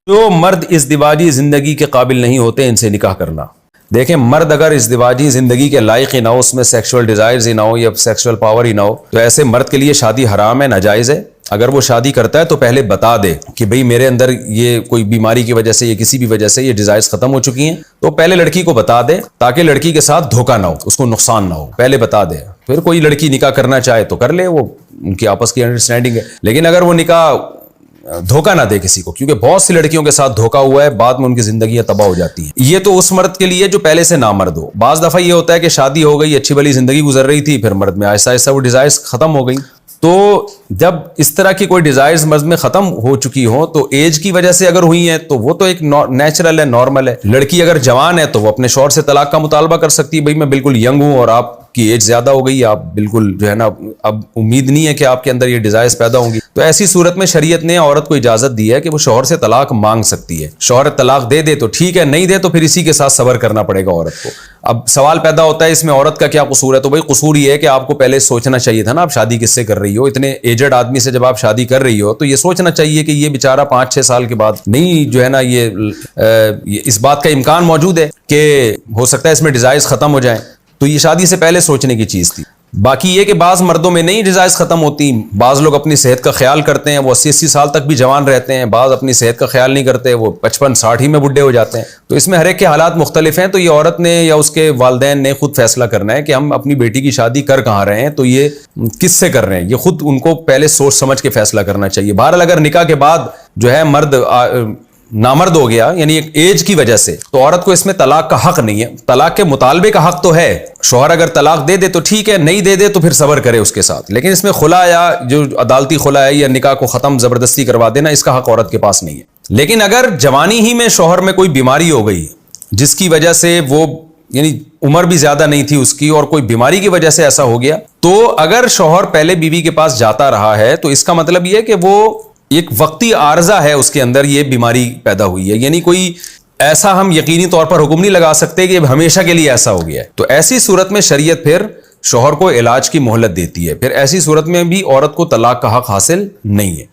جو مرد ازدواجی زندگی کے قابل نہیں ہوتے ان سے نکاح کرنا. دیکھیں مرد اگر ازدواجی زندگی کے لائق ہی نہ ہو, اس میں سیکشول ڈیزائرز ہی نہ ہو یا سیکشول پاور ہی نہ ہو, تو ایسے مرد کے لیے شادی حرام ہے, ناجائز ہے. اگر وہ شادی کرتا ہے تو پہلے بتا دے کہ بھئی میرے اندر یہ کوئی بیماری کی وجہ سے یا کسی بھی وجہ سے یہ ڈیزائرز ختم ہو چکی ہیں, تو پہلے لڑکی کو بتا دے تاکہ لڑکی کے ساتھ دھوکہ نہ ہو, اس کو نقصان نہ ہو, پہلے بتا دے. پھر کوئی لڑکی نکاح کرنا چاہے تو کر لے, وہ ان کی آپس کی انڈرسٹینڈنگ ہے. لیکن اگر وہ نکاح دھوکہ نہ دے کسی کو, کیونکہ بہت سی لڑکیوں کے ساتھ دھوکہ ہوا ہے, بعد میں ان کی زندگیاں تباہ ہو جاتی ہیں. یہ تو اس مرد کے لیے جو پہلے سے نامرد ہو. بعض دفعہ یہ ہوتا ہے کہ شادی ہو گئی, اچھی بھلی زندگی گزر رہی تھی, پھر مرد میں آہستہ آہستہ وہ ڈیزائرز ختم ہو گئی. تو جب اس طرح کی کوئی ڈیزائرز مرد میں ختم ہو چکی ہوں تو ایج کی وجہ سے اگر ہوئی ہیں تو وہ تو ایک نیچرل ہے, نارمل ہے. لڑکی اگر جوان ہے تو وہ اپنے شوہر سے طلاق کا مطالبہ کر سکتی ہے, بھئی میں بالکل ینگ ہوں اور آپ کی ایج زیادہ ہو گئی, آپ بالکل جو ہے نا اب امید نہیں ہے کہ آپ کے اندر یہ ڈیزائرز پیدا ہوں گی. تو ایسی صورت میں شریعت نے عورت کو اجازت دی ہے کہ وہ شوہر سے طلاق مانگ سکتی ہے. شوہر طلاق دے دے تو ٹھیک ہے, نہیں دے تو پھر اسی کے ساتھ صبر کرنا پڑے گا عورت کو. اب سوال پیدا ہوتا ہے اس میں عورت کا کیا قصور ہے؟ تو بھائی قصور یہ ہے کہ آپ کو پہلے سوچنا چاہیے تھا نا, آپ شادی کس سے کر رہی ہو. اتنے ایجڈ آدمی سے جب آپ شادی کر رہی ہو تو یہ سوچنا چاہیے کہ یہ بیچارہ 5-6 سال کے بعد نہیں جو ہے نا یہ اس بات کا امکان موجود ہے کہ ہو سکتا ہے اس میں ڈیزائرز ختم ہو جائیں. تو یہ شادی سے پہلے سوچنے کی چیز تھی. باقی یہ کہ بعض مردوں میں نہیں ڈیزائرز ختم ہوتی, بعض لوگ اپنی صحت کا خیال کرتے ہیں, وہ 80-80 سال تک بھی جوان رہتے ہیں, بعض اپنی صحت کا خیال نہیں کرتے, وہ 55-60 ہی میں بڈھے ہو جاتے ہیں. تو اس میں ہر ایک کے حالات مختلف ہیں. تو یہ عورت نے یا اس کے والدین نے خود فیصلہ کرنا ہے کہ ہم اپنی بیٹی کی شادی کر کہاں رہے ہیں, تو یہ کس سے کر رہے ہیں, یہ خود ان کو پہلے سوچ سمجھ کے فیصلہ کرنا چاہیے. بہرحال اگر نکاح کے بعد جو ہے مرد نامرد ہو گیا یعنی ایک ایج کی وجہ سے, تو عورت کو اس میں طلاق کا حق نہیں ہے. طلاق کے مطالبے کا حق تو ہے. شوہر اگر طلاق دے دے تو ٹھیک ہے, نہیں دے دے تو پھر صبر کرے اس کے ساتھ. لیکن اس میں خلا یا جو عدالتی خلا ہے یا نکاح کو ختم زبردستی کروا دینا, اس کا حق عورت کے پاس نہیں ہے. لیکن اگر جوانی ہی میں شوہر میں کوئی بیماری ہو گئی جس کی وجہ سے وہ یعنی عمر بھی زیادہ نہیں تھی اس کی, اور کوئی بیماری کی وجہ سے ایسا ہو گیا, تو اگر شوہر پہلے بیوی کے پاس جاتا رہا ہے تو اس کا مطلب یہ ہے کہ وہ ایک وقتی عارضہ ہے, اس کے اندر یہ بیماری پیدا ہوئی ہے. یعنی کوئی ایسا ہم یقینی طور پر حکم نہیں لگا سکتے کہ ہمیشہ کے لیے ایسا ہو گیا ہے. تو ایسی صورت میں شریعت پھر شوہر کو علاج کی مہلت دیتی ہے. پھر ایسی صورت میں بھی عورت کو طلاق کا حق حاصل نہیں ہے.